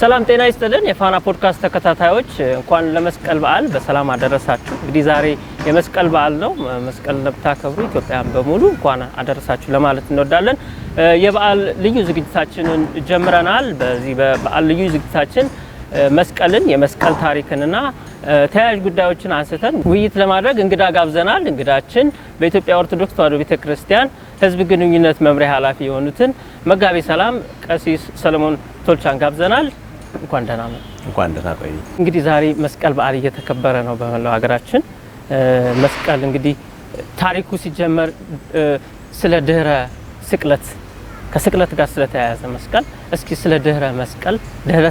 ሰላም ጤና ይስጥልን የፋና ፖድካስት ተከታታዮች እንኳን ለመስቀል በዓል በሰላም አደረሳችሁ። እንግዲህ ዛሬ የመስቀል በዓል ነው። መስቀል ለምታከብሩ ኢትዮጵያውያን በሙሉ እንኳን አደረሳችሁ ለማለት እንወዳለን። የበዓል ልዩ ዝግጅታችንን ጀምረናል። በዚህ በበዓል ልዩ ዝግጅታችን መስቀልን የመስቀል ታሪክንና ተያያዥ ጉዳዮችን አንስተን ውይይት ለማድረግ እንግዳ ጋብዘናል። እንግዳችን በኢትዮጵያ ኦርቶዶክስ ተዋሕዶ ቤተክርስቲያን ሕዝብ ግንኙነት መምሪያ ኃላፊ የሆኑትን መጋቤ ሰላም ቀሲስ ሰለሞን ቶልቻን ጋብዘናል። እንኳን ደህና መጡ። እንኳን ደህና ቆዩ። እንግዲህ ዛሬ መስቀል በዓል እየተከበረ ነው በመላው ሀገራችን። መስቀል እንግዲህ ታሪኩ ሲጀመር ስለ ድህረ ስቅለት ከስቅለት ጋር ስለተያያዘ መስቀል እስኪ ስለ ድህረ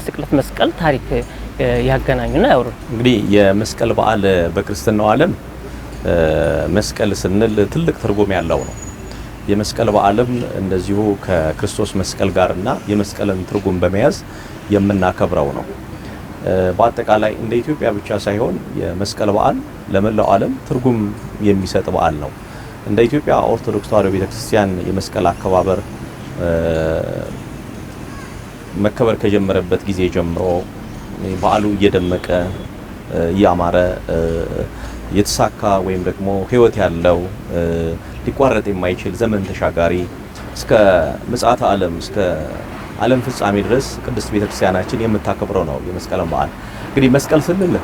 ስቅለት መስቀል ታሪክ ያገናኙና ያወሩ። እንግዲህ የመስቀል በዓል በክርስትናው ዓለም መስቀል ስንል ትልቅ ትርጉም ያለው ነው። የመስቀል በዓልም እንደዚሁ ከክርስቶስ መስቀል ጋርና የመስቀልን ትርጉም በመያዝ የምናከብረው ነው። በአጠቃላይ እንደ ኢትዮጵያ ብቻ ሳይሆን የመስቀል በዓል ለመላው ዓለም ትርጉም የሚሰጥ በዓል ነው። እንደ ኢትዮጵያ ኦርቶዶክስ ተዋሕዶ ቤተክርስቲያን የመስቀል አከባበር መከበር ከጀመረበት ጊዜ ጀምሮ በዓሉ እየደመቀ እያማረ የተሳካ ወይም ደግሞ ሕይወት ያለው ሊቋረጥ የማይችል ዘመን ተሻጋሪ እስከ ምጽአተ ዓለም እስከ ዓለም ፍጻሜ ድረስ ቅድስት ቤተክርስቲያናችን የምታከብረው ነው የመስቀል በዓል። እንግዲህ መስቀል ስንል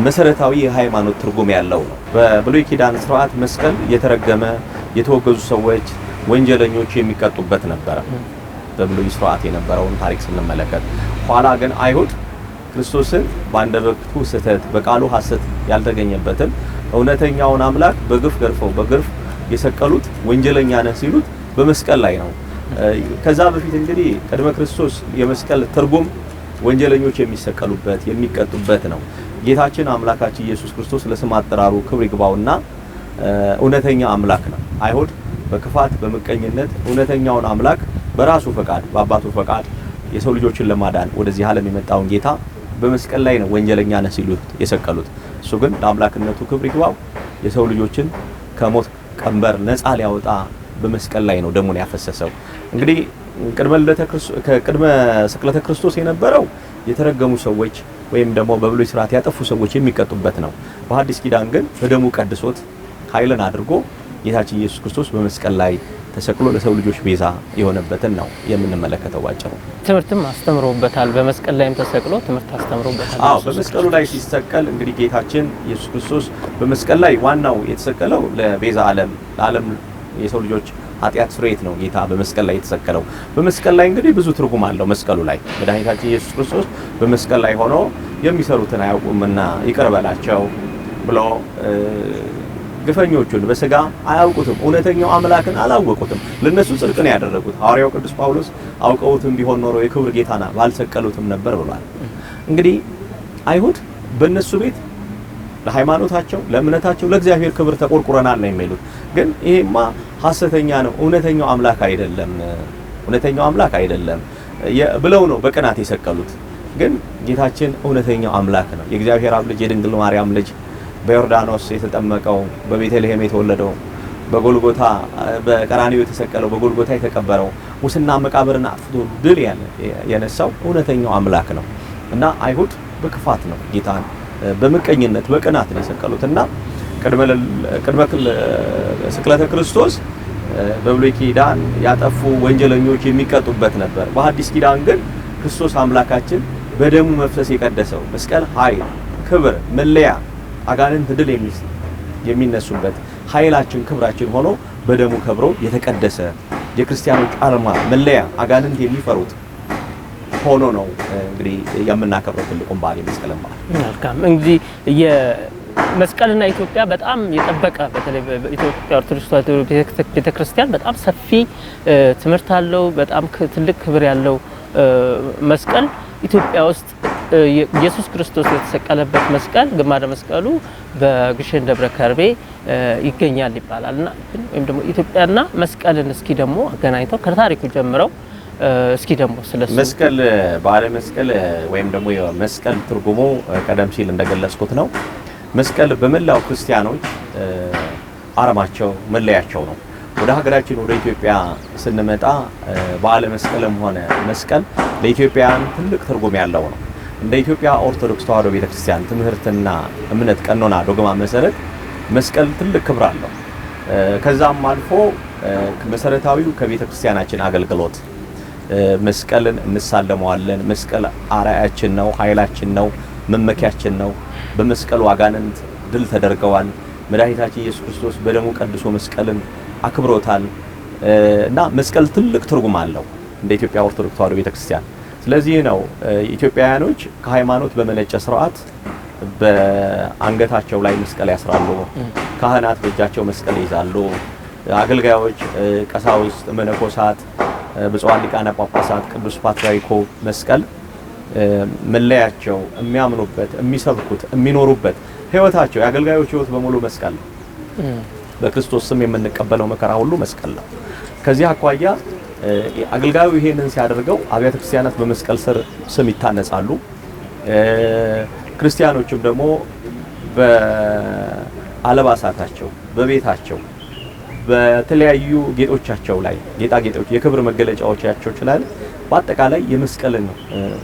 መሰረታዊ የሃይማኖት ትርጉም ያለው ነው። በብሉይ ኪዳን ስርዓት መስቀል የተረገመ የተወገዙ ሰዎች ወንጀለኞች የሚቀጡበት ነበረ። በብሉይ ስርዓት የነበረውን ታሪክ ስንመለከት ኋላ ግን አይሁድ ክርስቶስን በአንደበቱ ስህተት በቃሉ ሐሰት ያልተገኘበትን እውነተኛውን አምላክ በግፍ ገርፈው በግፍ የሰቀሉት ወንጀለኛ ነህ ሲሉት በመስቀል ላይ ነው። ከዛ በፊት እንግዲህ ቅድመ ክርስቶስ የመስቀል ትርጉም ወንጀለኞች የሚሰቀሉበት የሚቀጡበት ነው። ጌታችን አምላካችን ኢየሱስ ክርስቶስ ለስም አጠራሩ ክብር ይግባውና እውነተኛ አምላክ ነው። አይሁድ በክፋት በመቀኝነት እውነተኛውን አምላክ በራሱ ፈቃድ በአባቱ ፈቃድ የሰው ልጆችን ለማዳን ወደዚህ ዓለም የመጣውን ጌታ በመስቀል ላይ ነው ወንጀለኛ ነህ ሲሉት የሰቀሉት። እሱ ግን ለአምላክነቱ ክብር ይግባው የሰው ልጆችን ከሞት ቀንበር ነፃ ሊያወጣ በመስቀል ላይ ነው ደሙን ያፈሰሰው። እንግዲህ ቅድመ ስቅለተ ክርስቶስ የነበረው የተረገሙ ሰዎች ወይም ደግሞ በብሉይ ስርዓት ያጠፉ ሰዎች የሚቀጡበት ነው። በሐዲስ ኪዳን ግን በደሙ ቀድሶት ኃይልን አድርጎ ጌታችን ኢየሱስ ክርስቶስ በመስቀል ላይ ተሰቅሎ ለሰው ልጆች ቤዛ የሆነበትን ነው የምንመለከተው ባጭሩ። ትምህርትም አስተምሮበታል። በመስቀል ላይም ተሰቅሎ ትምህርት አስተምሮበታል። በመስቀሉ ላይ ሲሰቀል እንግዲህ ጌታችን ኢየሱስ ክርስቶስ በመስቀል ላይ ዋናው የተሰቀለው ለቤዛ ለዓለም የሰው ልጆች ኃጢአት ስርየት ነው። ጌታ በመስቀል ላይ የተሰቀለው በመስቀል ላይ እንግዲህ ብዙ ትርጉም አለው። መስቀሉ ላይ መድኃኒታችን ኢየሱስ ክርስቶስ በመስቀል ላይ ሆኖ የሚሰሩትን አያውቁምና ይቅር በላቸው ብሎ ግፈኞቹን በስጋ አያውቁትም እውነተኛው አምላክን አላወቁትም ለነሱ ጽድቅ ነው ያደረጉት። ሐዋርያው ቅዱስ ጳውሎስ አውቀውትም ቢሆን ኖሮ የክብር ጌታና ባልሰቀሉትም ነበር ብሏል። እንግዲህ አይሁድ በእነሱ ቤት ለሃይማኖታቸው ለእምነታቸው ለእግዚአብሔር ክብር ተቆርቁረናል ነው የሚሉት። ግን ይሄማ ሐሰተኛ ነው እውነተኛው አምላክ አይደለም ብለው ነው በቅናት የሰቀሉት። ግን ጌታችን እውነተኛው አምላክ ነው። የእግዚአብሔር አብ ልጅ የድንግል ማርያም ልጅ በዮርዳኖስ የተጠመቀው በቤተልሔም የተወለደው በጎልጎታ በቀራንዮ የተሰቀለው በጎልጎታ የተቀበረው ሙስና መቃብርን አጥፍቶ ድል የነሳው እውነተኛው አምላክ ነው እና አይሁድ በክፋት ነው ጌታን በመቀኝነት በቅናት ነው የሰቀሉትና ቅድመ ስቅለተ ክርስቶስ በብሉይ ኪዳን ያጠፉ ወንጀለኞች የሚቀጡበት ነበር። በሐዲስ ኪዳን ግን ክርስቶስ አምላካችን በደሙ መፍሰስ የቀደሰው መስቀል ኃይል ክብር መለያ አጋንንት ድል የሚነሱበት ኃይላችን ክብራችን ሆኖ በደሙ ከብሮ የተቀደሰ የክርስቲያኖች አርማ መለያ አጋንንት የሚፈሩት ሆኖ ነው እንግዲህ የምናከብረው ትልቁን በዓል የመስቀልን በዓል። መልካም እንግዲህ የመስቀልና ኢትዮጵያ በጣም የጠበቀ በተለይ በኢትዮጵያ ኦርቶዶክስ ተዋሕዶ ቤተክርስቲያን በጣም ሰፊ ትምህርት አለው። በጣም ትልቅ ክብር ያለው መስቀል ኢትዮጵያ ውስጥ ኢየሱስ ክርስቶስ የተሰቀለበት መስቀል ግማደ መስቀሉ በግሸን ደብረ ከርቤ ይገኛል ይባላልና ወይም ደግሞ ኢትዮጵያና መስቀልን እስኪ ደግሞ አገናኝተው ከታሪኩ ጀምረው እስኪ ደግሞ ስለሱ መስቀል በዓለ መስቀል ወይም ደግሞ የመስቀል ትርጉሙ ቀደም ሲል እንደገለጽኩት ነው። መስቀል በመላው ክርስቲያኖች አርማቸው መለያቸው ነው። ወደ ሀገራችን ወደ ኢትዮጵያ ስንመጣ በዓለ መስቀልም ሆነ መስቀል ለኢትዮጵያውያን ትልቅ ትርጉም ያለው ነው። እንደ ኢትዮጵያ ኦርቶዶክስ ተዋሕዶ ቤተክርስቲያን ትምህርትና እምነት ቀኖና ዶግማ መሰረት መስቀል ትልቅ ክብር አለው። ከዛም አልፎ መሰረታዊው ከቤተክርስቲያናችን አገልግሎት መስቀልን እንሳለመዋለን። መስቀል አርአያችን ነው፣ ኃይላችን ነው፣ መመኪያችን ነው። በመስቀሉ አጋንንት ድል ተደርገዋል። መድኃኒታችን ኢየሱስ ክርስቶስ በደሙ ቀድሶ መስቀልን አክብሮታል እና መስቀል ትልቅ ትርጉም አለው እንደ ኢትዮጵያ ኦርቶዶክስ ተዋሕዶ ቤተክርስቲያን። ስለዚህ ነው ኢትዮጵያውያኖች ከሃይማኖት በመነጨ ስርዓት በአንገታቸው ላይ መስቀል ያስራሉ። ካህናት በእጃቸው መስቀል ይዛሉ። አገልጋዮች፣ ቀሳውስት፣ መነኮሳት፣ ብፁዓን ሊቃነ ጳጳሳት፣ ቅዱስ ፓትርያርኩ መስቀል መለያቸው፣ የሚያምኑበት፣ የሚሰብኩት፣ የሚኖሩበት ህይወታቸው የአገልጋዮች ህይወት በሙሉ መስቀል ነው። በክርስቶስ ስም የምንቀበለው መከራ ሁሉ መስቀል ነው። ከዚህ አኳያ አገልጋዩ ይሄንን ሲያደርገው አብያተ ክርስቲያናት በመስቀል ስም ይታነጻሉ። ክርስቲያኖችም ደግሞ በአለባሳታቸው፣ በቤታቸው፣ በተለያዩ ጌጦቻቸው ላይ ጌጣጌጦች፣ የክብር መገለጫዎቻቸው ይችላል በአጠቃላይ የመስቀልን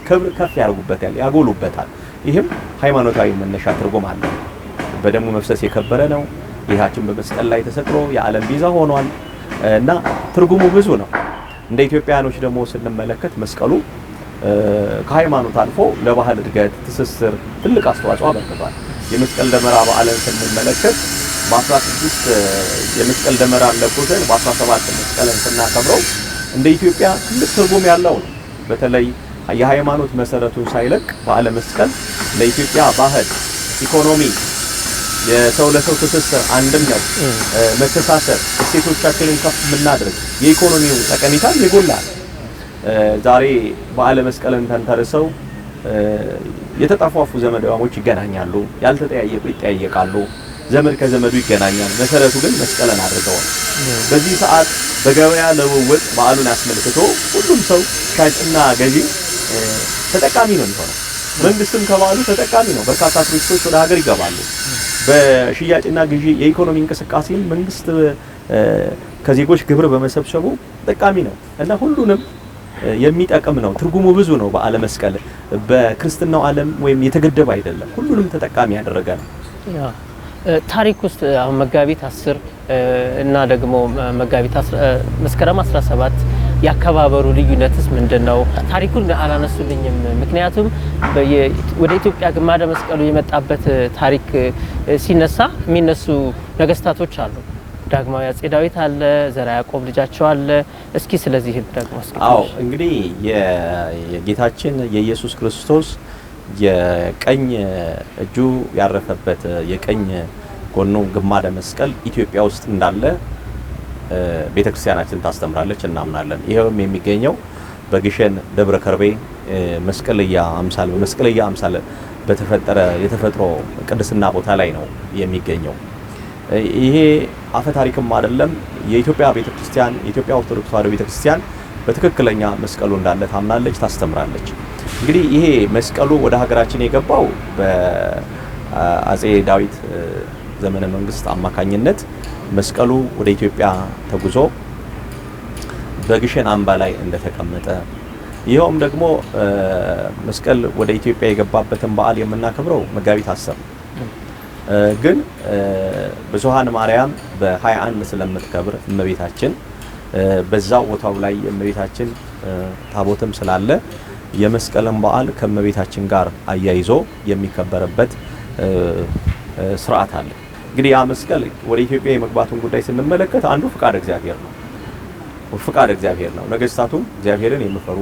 ክብር ከፍ ያደርጉበታል፣ ያጎሉበታል። ይህም ሃይማኖታዊ መነሻ ትርጉም አለው። በደሙ መፍሰስ የከበረ ነው። ጌታችን በመስቀል ላይ ተሰቅሎ የዓለም ቤዛ ሆኗል እና ትርጉሙ ብዙ ነው። እንደ ኢትዮጵያኖች ደግሞ ስንመለከት መስቀሉ ከሃይማኖት አልፎ ለባህል እድገት፣ ትስስር ትልቅ አስተዋጽኦ አበርክቷል። የመስቀል ደመራ በዓልን ስንመለከት በ16 የመስቀል ደመራ ለኩተን በ17 መስቀልን ስናከብረው እንደ ኢትዮጵያ ትልቅ ትርጉም ያለው ነው። በተለይ የሃይማኖት መሰረቱን ሳይለቅ በዓለ መስቀል ለኢትዮጵያ ባህል፣ ኢኮኖሚ፣ የሰው ለሰው ትስስር፣ አንድነት፣ መተሳሰብ፣ እሴቶቻችንን ከፍ የምናደርግ የኢኮኖሚው ጠቀሜታ ይጎላል። ዛሬ በዓለ መስቀልን ተንተርሰው የተጠፋፉ ዘመዳሞች ይገናኛሉ፣ ያልተጠያየቁ ይጠያየቃሉ፣ ዘመድ ከዘመዱ ይገናኛል። መሰረቱ ግን መስቀልን አድርገዋል። በዚህ ሰዓት በገበያ ልውውጥ በዓሉን አስመልክቶ ሁሉም ሰው ሻጭና ገዢ ተጠቃሚ ነው የሚሆነው። መንግስትም ከበዓሉ ተጠቃሚ ነው። በርካታ ቱሪስቶች ወደ ሀገር ይገባሉ። በሽያጭና ግዢ የኢኮኖሚ እንቅስቃሴ መንግስት ከዜጎች ግብር በመሰብሰቡ ተጠቃሚ ነው እና ሁሉንም የሚጠቅም ነው። ትርጉሙ ብዙ ነው። በዓለ መስቀል በክርስትናው ዓለም ወይም የተገደበ አይደለም፣ ሁሉንም ተጠቃሚ ያደረገ ነው። ታሪክ ውስጥ አሁን መጋቢት 10 እና ደግሞ መጋቢት መስከረም 17 ያከባበሩ ልዩነትስ ምንድነው? ታሪኩን አላነሱልኝም። ምክንያቱም ወደ ኢትዮጵያ ግማደ መስቀሉ የመጣበት ታሪክ ሲነሳ የሚነሱ ነገስታቶች አሉ። ዳግማዊ አጼ ዳዊት አለ፣ ዘርዓ ያዕቆብ ልጃቸው አለ። እስኪ ስለዚህ ደግሞ እንግዲህ የጌታችን የኢየሱስ ክርስቶስ የቀኝ እጁ ያረፈበት የቀኝ ጎኑ ግማደ መስቀል ኢትዮጵያ ውስጥ እንዳለ ቤተክርስቲያናችን ታስተምራለች፣ እናምናለን። ይሄውም የሚገኘው በግሸን ደብረ ከርቤ መስቀልያ አምሳል በመስቀልያ አምሳል በተፈጠረ የተፈጥሮ ቅድስና ቦታ ላይ ነው የሚገኘው። ይሄ አፈ ታሪክም አይደለም። የኢትዮጵያ ቤተክርስቲያን የኢትዮጵያ ኦርቶዶክስ ተዋሕዶ ቤተክርስቲያን በትክክለኛ መስቀሉ እንዳለ ታምናለች፣ ታስተምራለች። እንግዲህ ይሄ መስቀሉ ወደ ሀገራችን የገባው በአጼ ዳዊት ዘመነ መንግስት አማካኝነት መስቀሉ ወደ ኢትዮጵያ ተጉዞ በግሸን አምባ ላይ እንደተቀመጠ፣ ይኸውም ደግሞ መስቀል ወደ ኢትዮጵያ የገባበትን በዓል የምናከብረው መጋቢት 10 ግን ብዙኃን ማርያም በ21 ስለምትከብር እመቤታችን በዛው ቦታው ላይ የእመቤታችን ታቦትም ስላለ የመስቀልን በዓል ከእመቤታችን ጋር አያይዞ የሚከበርበት ስርዓት አለ። እንግዲህ ያ መስቀል ወደ ኢትዮጵያ የመግባቱን ጉዳይ ስንመለከት አንዱ ፍቃድ እግዚአብሔር ነው። ፍቃድ እግዚአብሔር ነው። ነገስታቱም እግዚአብሔርን የሚፈሩ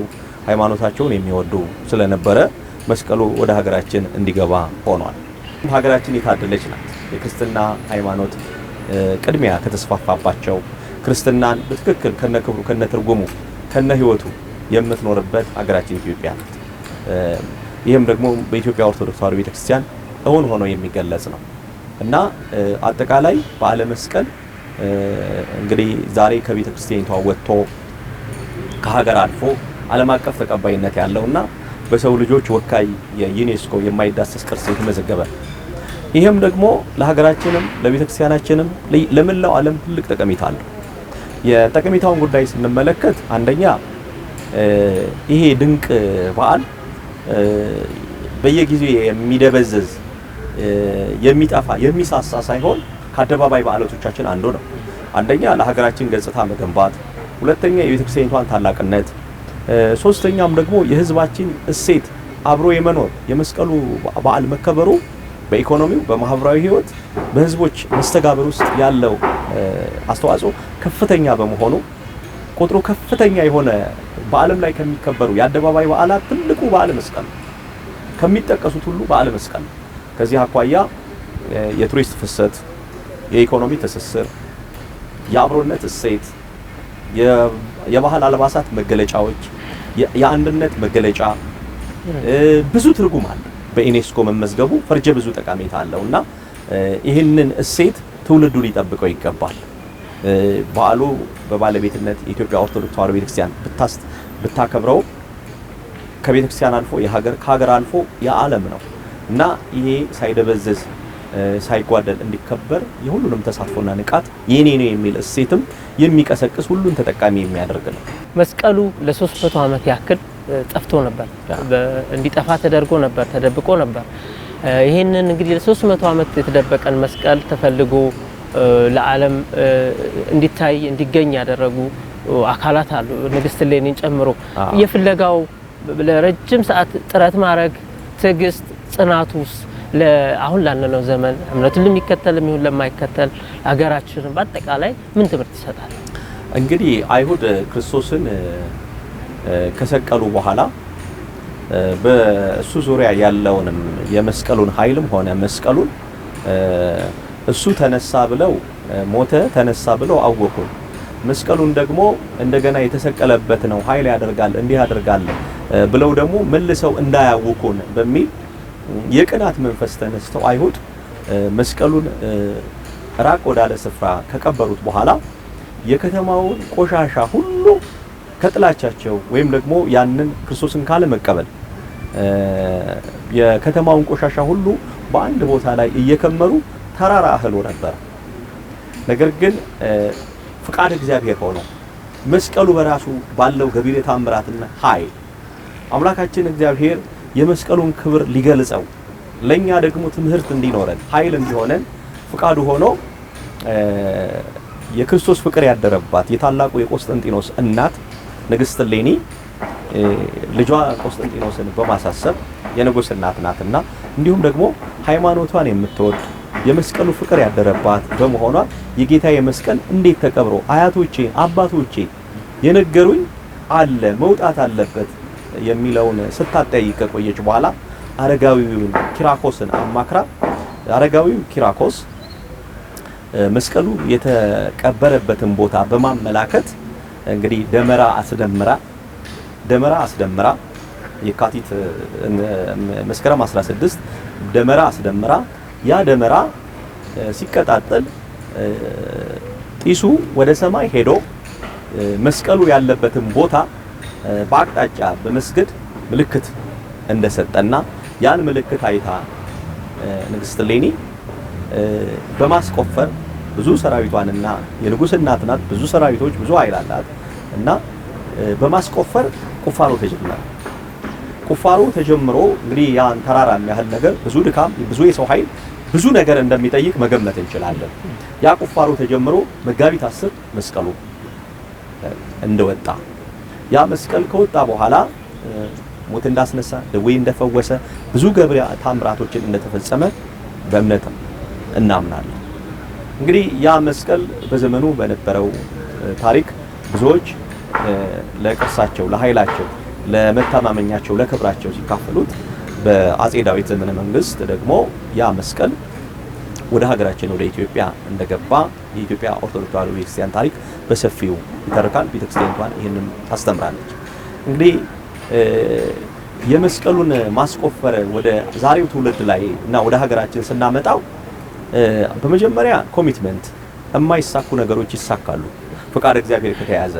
ሃይማኖታቸውን የሚወዱ ስለነበረ መስቀሉ ወደ ሀገራችን እንዲገባ ሆኗል። ሀገራችን የታደለች ናት። የክርስትና ሃይማኖት ቅድሚያ ከተስፋፋባቸው ክርስትናን በትክክል ከነክብሩ ከነትርጉሙ ከነህይወቱ የምትኖርበት ሀገራችን ኢትዮጵያ ናት። ይህም ደግሞ በኢትዮጵያ ኦርቶዶክስ ተዋሕዶ ቤተክርስቲያን እውን ሆኖ የሚገለጽ ነው እና አጠቃላይ በዓለ መስቀል እንግዲህ ዛሬ ከቤተክርስቲያኒቷ ወጥቶ ከሀገር አልፎ ዓለም አቀፍ ተቀባይነት ያለውና በሰው ልጆች ወካይ የዩኔስኮ የማይዳሰስ ቅርስ የተመዘገበ፣ ይህም ደግሞ ለሀገራችንም ለቤተክርስቲያናችንም ለመላው ዓለም ትልቅ ጠቀሜታ አለው። የጠቀሜታውን ጉዳይ ስንመለከት አንደኛ ይሄ ድንቅ በዓል በየጊዜው የሚደበዘዝ የሚጠፋ የሚሳሳ ሳይሆን ከአደባባይ በዓላቶቻችን አንዱ ነው። አንደኛ ለሀገራችን ገጽታ መገንባት፣ ሁለተኛ የቤተክርስቲያኒቷን ታላቅነት፣ ሶስተኛም ደግሞ የህዝባችን እሴት አብሮ የመኖር የመስቀሉ በዓል መከበሩ በኢኮኖሚው በማህበራዊ ህይወት በህዝቦች መስተጋብር ውስጥ ያለው አስተዋጽኦ ከፍተኛ በመሆኑ ቁጥሩ ከፍተኛ የሆነ በዓለም ላይ ከሚከበሩ የአደባባይ በዓላት ትልቁ በዓለ መስቀል ከሚጠቀሱት ሁሉ በዓለ መስቀል። ከዚህ አኳያ የቱሪስት ፍሰት፣ የኢኮኖሚ ትስስር፣ የአብሮነት እሴት፣ የባህል አልባሳት መገለጫዎች፣ የአንድነት መገለጫ ብዙ ትርጉም አለ። በዩኔስኮ መመዝገቡ ፈርጀ ብዙ ጠቀሜታ አለውና ይህንን እሴት ትውልዱ ሊጠብቀው ይገባል። በዓሉ በባለቤትነት የኢትዮጵያ ኦርቶዶክስ ተዋሕዶ ቤተክርስቲያን ብታከብረው ከቤተክርስቲያን አልፎ ከሀገር አልፎ የዓለም ነው እና ይሄ ሳይደበዘዝ ሳይጓደል እንዲከበር የሁሉንም ተሳትፎና ንቃት የኔ ነው የሚል እሴትም የሚቀሰቅስ ሁሉን ተጠቃሚ የሚያደርግ ነው። መስቀሉ ለ300 ዓመት ያክል ጠፍቶ ነበር፣ እንዲጠፋ ተደርጎ ነበር፣ ተደብቆ ነበር። ይሄንን እንግዲህ ለ300 ዓመት የተደበቀን መስቀል ተፈልጎ ለዓለም እንዲታይ እንዲገኝ ያደረጉ አካላት አሉ፣ ንግስት እሌኒን ጨምሮ። የፍለጋው ለረጅም ሰዓት ጥረት ማድረግ ትዕግስት፣ ጽናቱስ አሁን ላለነው ዘመን እምነቱን ለሚከተልም ይሁን ለማይከተል ሀገራችን በአጠቃላይ ምን ትምህርት ይሰጣል? እንግዲህ አይሁድ ክርስቶስን ከሰቀሉ በኋላ በእሱ ዙሪያ ያለውንም የመስቀሉን ኃይልም ሆነ መስቀሉን እሱ ተነሳ ብለው ሞተ ተነሳ ብለው አወቁ። መስቀሉን ደግሞ እንደገና የተሰቀለበት ነው ኃይል ያደርጋል እንዲህ ያደርጋል ብለው ደግሞ መልሰው እንዳያውቁን በሚል የቅናት መንፈስ ተነስተው አይሁድ መስቀሉን ራቅ ወዳለ ስፍራ ከቀበሩት በኋላ የከተማውን ቆሻሻ ሁሉ ከጥላቻቸው ወይም ደግሞ ያንን ክርስቶስን ካለ መቀበል የከተማውን ቆሻሻ ሁሉ በአንድ ቦታ ላይ እየከመሩ ተራራ አህሎ ነበር። ነገር ግን ፍቃድ እግዚአብሔር ሆኖ መስቀሉ በራሱ ባለው ገቢረ ተአምራትና ኃይል አምላካችን እግዚአብሔር የመስቀሉን ክብር ሊገልጸው ለኛ ደግሞ ትምህርት እንዲኖረን ኃይል እንዲሆነን ፍቃዱ ሆኖ የክርስቶስ ፍቅር ያደረባት የታላቁ የቆስጠንጢኖስ እናት ንግስት እሌኒ ልጇ ቆስጠንጢኖስን በማሳሰብ የንጉስ እናት ናትና እንዲሁም ደግሞ ሃይማኖቷን የምትወድ የመስቀሉ ፍቅር ያደረባት በመሆኗ የጌታዬ መስቀል እንዴት ተቀብሮ አያቶቼ አባቶቼ የነገሩኝ አለ መውጣት አለበት የሚለውን ስታጠይቅ ቆየች። በኋላ አረጋዊውን ኪራኮስን አማክራ አረጋዊው ኪራኮስ መስቀሉ የተቀበረበትን ቦታ በማመላከት እንግዲህ ደመራ አስደምራ የካቲት መስከረም 16 ደመራ አስደምራ ያ ደመራ ሲቀጣጠል ጢሱ ወደ ሰማይ ሄዶ መስቀሉ ያለበትን ቦታ በአቅጣጫ በመስገድ ምልክት እንደሰጠና ያን ምልክት አይታ ንግስት እሌኒ በማስቆፈር ብዙ ሰራዊቷንና የንጉስ እናት ናት፣ ብዙ ሰራዊቶች ብዙ ኃይል አላት እና በማስቆፈር ቁፋሮ ተጀመረ። ቁፋሮ ተጀምሮ እንግዲህ ያን ተራራ የሚያህል ነገር ብዙ ድካም፣ ብዙ የሰው ኃይል፣ ብዙ ነገር እንደሚጠይቅ መገመት እንችላለን። ያ ቁፋሮ ተጀምሮ መጋቢት 10 መስቀሉ እንደወጣ ያ መስቀል ከወጣ በኋላ ሞት እንዳስነሳ ደዌ እንደፈወሰ ብዙ ገብረ ታምራቶችን እንደተፈጸመ በእምነት እናምናለን። እንግዲህ ያ መስቀል በዘመኑ በነበረው ታሪክ ብዙዎች ለቅርሳቸው፣ ለኃይላቸው፣ ለመተማመኛቸው፣ ለክብራቸው ሲካፈሉት በአጼ ዳዊት ዘመነ መንግስት ደግሞ ያ መስቀል ወደ ሀገራችን ወደ ኢትዮጵያ እንደገባ የኢትዮጵያ ኦርቶዶክስ ተዋሕዶ ቤተክርስቲያን ታሪክ በሰፊው ይተርካል። ቤተክርስቲያኒቷን ይህንን ታስተምራለች። እንግዲህ የመስቀሉን ማስቆፈር ወደ ዛሬው ትውልድ ላይ እና ወደ ሀገራችን ስናመጣው በመጀመሪያ ኮሚትመንት፣ የማይሳኩ ነገሮች ይሳካሉ ፍቃድ እግዚአብሔር ከተያዘ።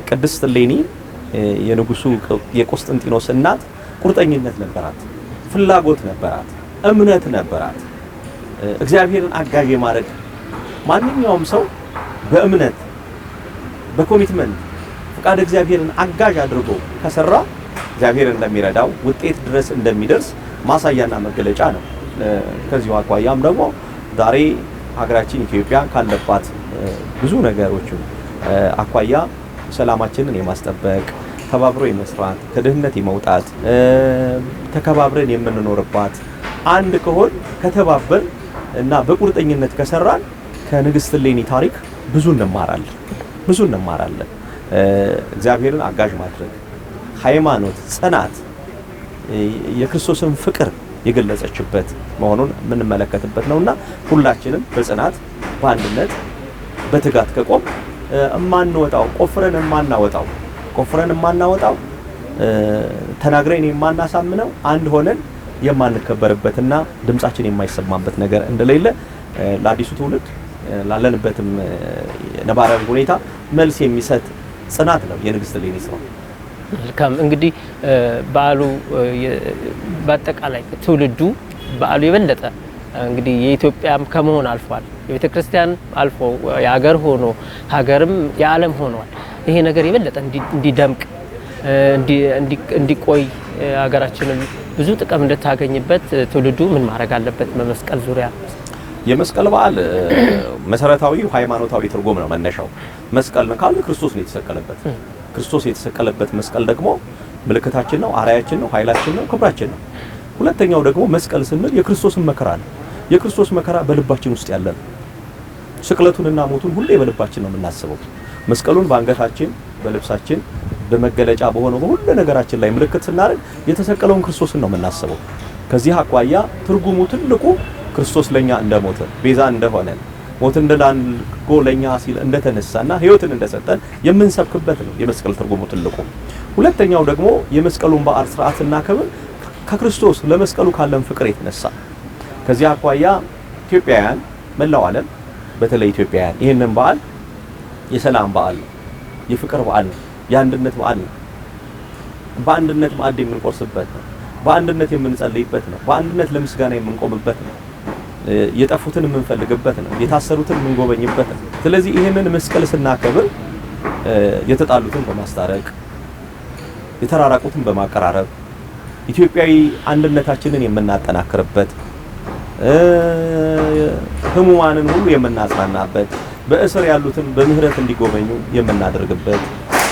ቅድስት እሌኒ የንጉሱ የቆስጠንጢኖስ እናት ቁርጠኝነት ነበራት፣ ፍላጎት ነበራት፣ እምነት ነበራት። እግዚአብሔርን አጋዥ የማድረግ ማንኛውም ሰው በእምነት በኮሚትመንት ፈቃድ እግዚአብሔርን አጋዥ አድርጎ ከሰራ እግዚአብሔር እንደሚረዳው ውጤት ድረስ እንደሚደርስ ማሳያና መገለጫ ነው። ከዚሁ አኳያም ደግሞ ዛሬ ሀገራችን ኢትዮጵያ ካለባት ብዙ ነገሮች አኳያ ሰላማችንን የማስጠበቅ ተባብሮ የመስራት ከድህነት የመውጣት ተከባብረን የምንኖርባት አንድ ከሆን ከተባበር እና በቁርጠኝነት ከሰራን ከንግስት እሌኒ ታሪክ ብዙ እንማራለን። እግዚአብሔርን አጋዥ ማድረግ፣ ሃይማኖት፣ ጽናት የክርስቶስን ፍቅር የገለጸችበት መሆኑን የምንመለከትበት ነውና ሁላችንም በጽናት በአንድነት በትጋት ከቆም ቆፍረን የማናወጣው ተናግረን የማናሳምነው አንድ ሆነን የማንከበርበትና ድምጻችን የማይሰማበት ነገር እንደሌለ ለአዲሱ ትውልድ ላለንበትም ነባራዊ ሁኔታ መልስ የሚሰጥ ጽናት ነው የንግስት እሌኒ ስራ። መልካም እንግዲህ በዓሉ በአጠቃላይ ትውልዱ በዓሉ የበለጠ እንግዲህ የኢትዮጵያም ከመሆን አልፏል፣ የቤተ ክርስቲያን አልፎ የሀገር ሆኖ ሀገርም የዓለም ሆኗል። ይሄ ነገር የበለጠ እንዲደምቅ እንዲቆይ ሀገራችንም ብዙ ጥቅም እንድታገኝበት ትውልዱ ምን ማድረግ አለበት? በመስቀል ዙሪያ የመስቀል በዓል መሰረታዊ ሃይማኖታዊ ትርጉም ነው። መነሻው መስቀል ነው ካለ ክርስቶስ ነው የተሰቀለበት። ክርስቶስ የተሰቀለበት መስቀል ደግሞ ምልክታችን ነው፣ አርአያችን ነው፣ ኃይላችን ነው፣ ክብራችን ነው። ሁለተኛው ደግሞ መስቀል ስንል የክርስቶስን መከራ ነው። የክርስቶስ መከራ በልባችን ውስጥ ያለ ነው። ስቅለቱንና ሞቱን ሁሌ በልባችን ነው የምናስበው። መስቀሉን በአንገታችን፣ በልብሳችን፣ በመገለጫ በሆነው በሁሉ ነገራችን ላይ ምልክት ስናደርግ የተሰቀለውን ክርስቶስን ነው የምናስበው። ከዚህ አኳያ ትርጉሙ ትልቁ ክርስቶስ ለኛ እንደሞተ ቤዛ እንደሆነ ሞትን ድል አድርጎ ለኛ ሲል እንደተነሳና ሕይወትን እንደሰጠን የምንሰብክበት ነው የመስቀል ትርጉሙ ትልቁ። ሁለተኛው ደግሞ የመስቀሉን በዓል ሥርዓት ስናከብር ከክርስቶስ ለመስቀሉ ካለን ፍቅር የተነሳ ከዚህ አኳያ ኢትዮጵያውያን መላው ዓለም በተለይ ኢትዮጵያውያን ይህንን በዓል የሰላም በዓል ነው፣ የፍቅር በዓል ነው፣ የአንድነት በዓል ነው። በአንድነት ማዕድ የምንቆርስበት ነው፣ በአንድነት የምንጸልይበት ነው፣ በአንድነት ለምስጋና የምንቆምበት ነው፣ የጠፉትን የምንፈልግበት ነው፣ የታሰሩትን የምንጎበኝበት ነው። ስለዚህ ይህንን መስቀል ስናከብር የተጣሉትን በማስታረቅ የተራራቁትን በማቀራረብ ኢትዮጵያዊ አንድነታችንን የምናጠናክርበት ህሙማንን ሁሉ የምናጽናናበት በእስር ያሉትን በምህረት እንዲጎበኙ የምናደርግበት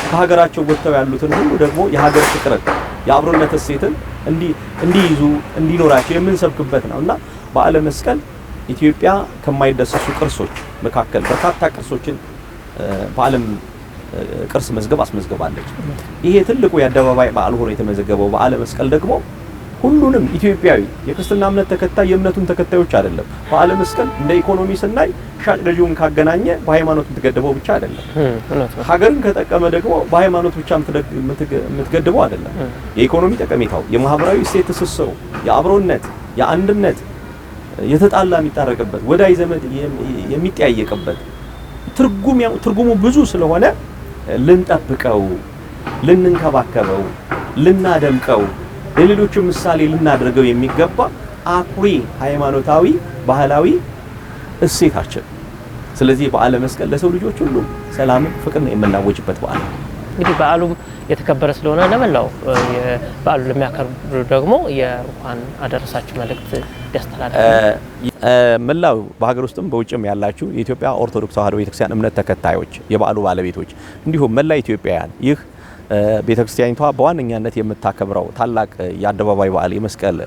ከሀገራቸው ወጥተው ያሉትን ሁሉ ደግሞ የሀገር ፍቅርን የአብሮነት እሴትን እንዲይዙ እንዲኖራቸው የምንሰብክበት ነውና በዓለ መስቀል ኢትዮጵያ ከማይዳሰሱ ቅርሶች መካከል በርካታ ቅርሶችን በዓለም ቅርስ መዝገብ አስመዝግባለች። ይሄ ትልቁ የአደባባይ በዓል ሆኖ የተመዘገበው በዓለ መስቀል ደግሞ ሁሉንም ኢትዮጵያዊ የክርስትና እምነት ተከታይ የእምነቱን ተከታዮች አይደለም። በዓለ መስቀል እንደ ኢኮኖሚ ስናይ ሻጭ ገዢውን ካገናኘ በሃይማኖት የምትገድበው ብቻ አይደለም። ሀገርን ከጠቀመ ደግሞ በሃይማኖት ብቻ የምትገድበው አይደለም። የኢኮኖሚ ጠቀሜታው፣ የማህበራዊ እሴት ትስስሩ፣ የአብሮነት፣ የአንድነት የተጣላ የሚታረቅበት ወዳጅ ዘመድ የሚጠያየቅበት ትርጉሙ ብዙ ስለሆነ ልንጠብቀው፣ ልንንከባከበው፣ ልናደምቀው ለሌሎችም ምሳሌ ልናደርገው የሚገባ አኩሪ ሃይማኖታዊ ባህላዊ እሴታችን። ስለዚህ በዓለ መስቀል ለሰው ልጆች ሁሉ ሰላምን፣ ፍቅርን የምናወጅበት በዓል ነው። እንግዲህ በዓሉም የተከበረ ስለሆነ ለመላው በዓሉ ለሚያከብሩ ደግሞ የእንኳን አደረሳችሁ መልእክት ያስተላልፋል። መላው በሀገር ውስጥም በውጭም ያላችሁ የኢትዮጵያ ኦርቶዶክስ ተዋሕዶ ቤተክርስቲያን እምነት ተከታዮች፣ የበዓሉ ባለቤቶች እንዲሁም መላ ኢትዮጵያውያን ይህ ቤተክርስቲያኒቷ በዋነኛነት የምታከብረው ታላቅ የአደባባይ በዓል የመስቀል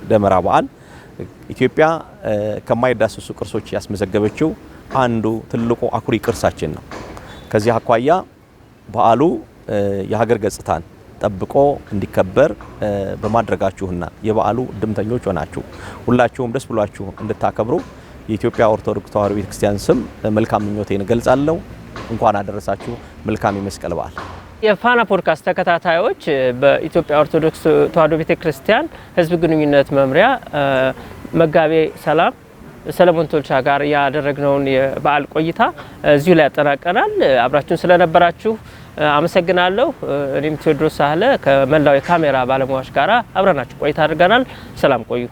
ደመራ በዓል ኢትዮጵያ ከማይዳሰሱ ቅርሶች ያስመዘገበችው አንዱ ትልቁ አኩሪ ቅርሳችን ነው። ከዚህ አኳያ በዓሉ የሀገር ገጽታን ጠብቆ እንዲከበር በማድረጋችሁና የበዓሉ ድምተኞች ሆናችሁ ሁላችሁም ደስ ብሏችሁ እንድታከብሩ የኢትዮጵያ ኦርቶዶክስ ተዋሕዶ ቤተክርስቲያን ስም መልካም ምኞቴን እገልጻለሁ። እንኳን አደረሳችሁ። መልካም የመስቀል በዓል። የፋና ፖድካስት ተከታታዮች በኢትዮጵያ ኦርቶዶክስ ተዋሕዶ ቤተክርስቲያን ሕዝብ ግንኙነት መምሪያ መጋቤ ሰላም ሰለሞን ቶልቻ ጋር ያደረግነውን የበዓል ቆይታ እዚሁ ላይ ያጠናቀናል። አብራችሁን ስለነበራችሁ አመሰግናለሁ። እኔም ቴዎድሮስ ሳህለ ከመላው የካሜራ ባለሙያዎች ጋር አብረናችሁ ቆይታ አድርገናል። ሰላም ቆዩ።